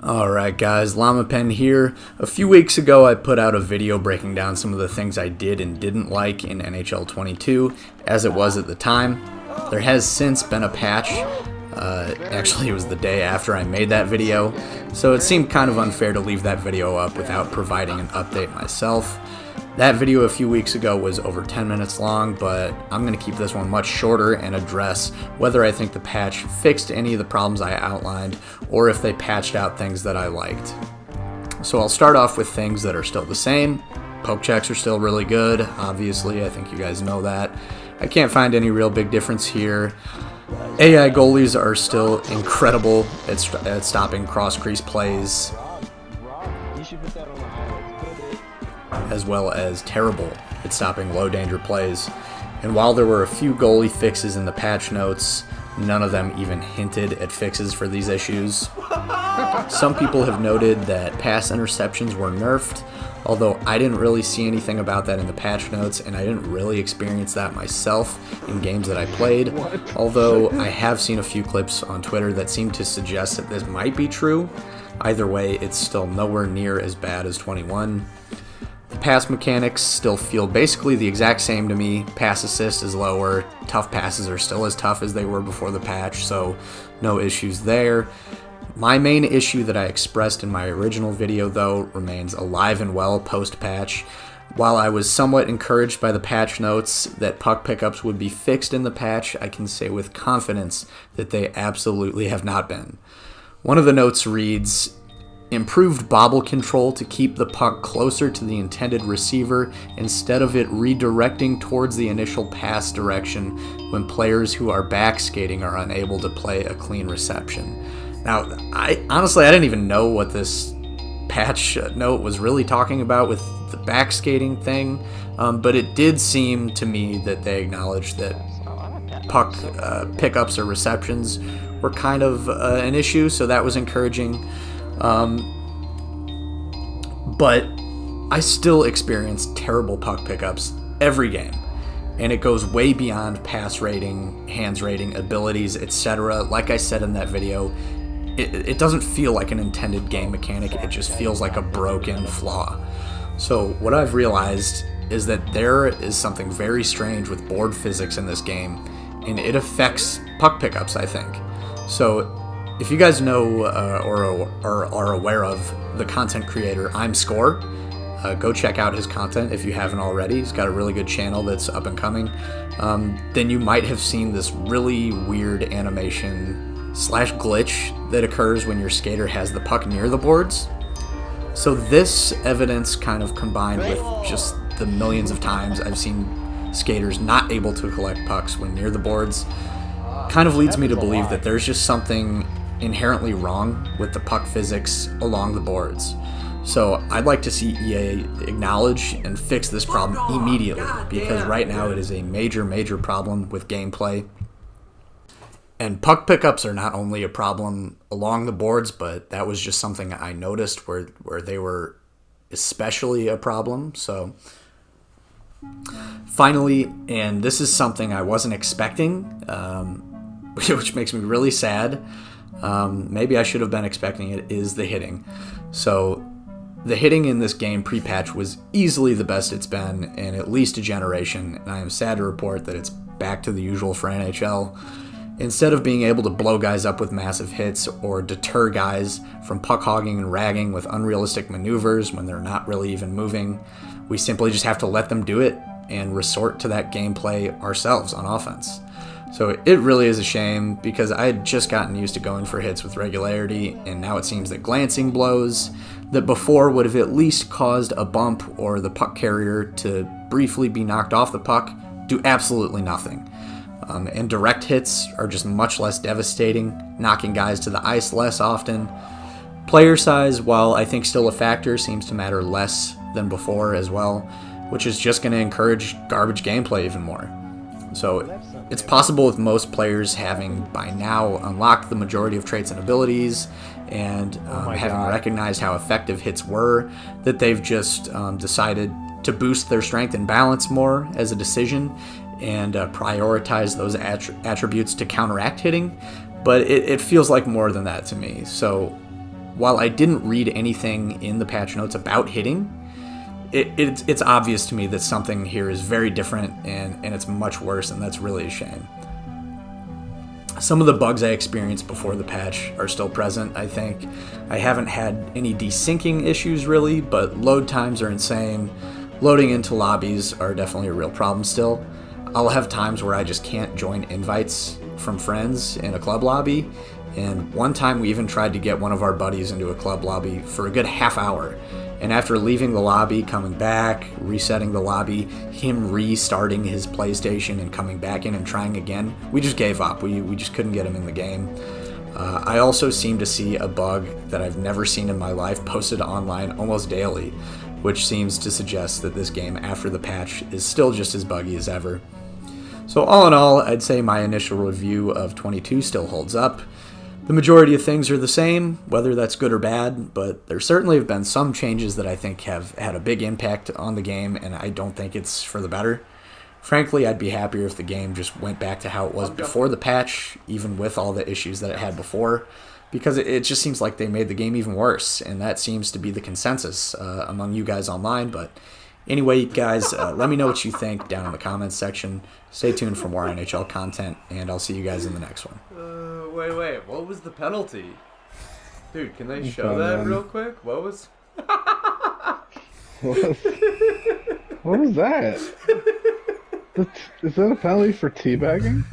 Alright guys, llamapen here. A few weeks ago I put out a video breaking down some of the things I did and didn't like in NHL 22 as it was at the time. There has since been a patch. Actually it was the day after I made that video, so it seemed kind of unfair to leave that video up without providing an update myself. That video a few weeks ago was over 10 minutes long, but I'm going to keep this one much shorter and address whether I think the patch fixed any of the problems I outlined or if they patched out things that I liked. So I'll start off with things that are still the same. Poke checks are still really good, obviously, I think you guys know that. I can't find any real big difference here. AI goalies are still incredible at stopping cross-crease plays, as well as terrible at stopping low-danger plays. And while there were a few goalie fixes in the patch notes, none of them even hinted at fixes for these issues. Some people have noted that pass interceptions were nerfed, although I didn't really see anything about that in the patch notes, and I didn't really experience that myself in games that I played, although I have seen a few clips on Twitter that seem to suggest that this might be true. Either way, it's still nowhere near as bad as 21. The pass mechanics still feel basically the exact same to me. Pass assist is lower, tough passes are still as tough as they were before the patch, so no issues there. My main issue that I expressed in my original video, though, remains alive and well post-patch. While I was somewhat encouraged by the patch notes that puck pickups would be fixed in the patch, I can say with confidence that they absolutely have not been. One of the notes reads, "Improved bobble control to keep the puck closer to the intended receiver instead of it redirecting towards the initial pass direction when players who are back skating are unable to play a clean reception." Now, I didn't even know what this patch note was really talking about with the back skating thing, but it did seem to me that they acknowledged that puck pickups or receptions were kind of an issue, so that was encouraging. But I still experience terrible puck pickups every game, and it goes way beyond pass rating, hands rating, abilities, etc. Like I said in that video, it doesn't feel like an intended game mechanic, it just feels like a broken flaw. So what I've realized is that there is something very strange with board physics in this game, and it affects puck pickups, I think. So if you guys know or are aware of the content creator I'mScore, go check out his content if you haven't already. He's got a really good channel that's up and coming. Then you might have seen this really weird animation / glitch that occurs when your skater has the puck near the boards. So this evidence kind of combined with just the millions of times I've seen skaters not able to collect pucks when near the boards kind of leads me to believe that there's just something inherently wrong with the puck physics along the boards. So I'd like to see EA acknowledge and fix this problem immediately, because right now it is a major problem with gameplay. And puck pickups are not only a problem along the boards, but that was just something I noticed where they were especially a problem. So finally, and this is something I wasn't expecting, which makes me really sad. Maybe I should have been expecting it, is the hitting. So the hitting in this game pre-patch was easily the best it's been in at least a generation, and I am sad to report that it's back to the usual for NHL. Instead of being able to blow guys up with massive hits or deter guys from puck hogging and ragging with unrealistic maneuvers when they're not really even moving, we simply just have to let them do it and resort to that gameplay ourselves on offense. So it really is a shame, because I had just gotten used to going for hits with regularity, and now it seems that glancing blows that before would have at least caused a bump or the puck carrier to briefly be knocked off the puck do absolutely nothing. And direct hits are just much less devastating, knocking guys to the ice less often. Player size, while I think still a factor, seems to matter less than before as well, which is just going to encourage garbage gameplay even more. So it's possible with most players having by now unlocked the majority of traits and abilities and having recognized how effective hits were, that they've just decided to boost their strength and balance more as a decision and prioritize those attributes to counteract hitting. But it feels like more than that to me. So while I didn't read anything in the patch notes about hitting, it's obvious to me that something here is very different and it's much worse, and that's really a shame. Some of the bugs I experienced before the patch are still present, I think. I haven't had any desyncing issues really, but load times are insane. Loading into lobbies are definitely a real problem still. I'll have times where I just can't join invites from friends in a club lobby, and one time we even tried to get one of our buddies into a club lobby for a good half hour. And after leaving the lobby, coming back, resetting the lobby, him restarting his PlayStation and coming back in and trying again, we just gave up. We just couldn't get him in the game. I also seem to see a bug that I've never seen in my life posted online almost daily, which seems to suggest that this game after the patch is still just as buggy as ever. So all in all, I'd say my initial review of 22 still holds up. The majority of things are the same, whether that's good or bad, but there certainly have been some changes that I think have had a big impact on the game, and I don't think it's for the better. Frankly, I'd be happier if the game just went back to how it was before the patch, even with all the issues that it had before, because it just seems like they made the game even worse, and that seems to be the consensus among you guys online. But anyway, guys, let me know what you think down in the comments section. Stay tuned for more NHL content, and I'll see you guys in the next one. Wait, what was the penalty? Dude, can they show that real quick? What was... What was that? Is that a penalty for teabagging?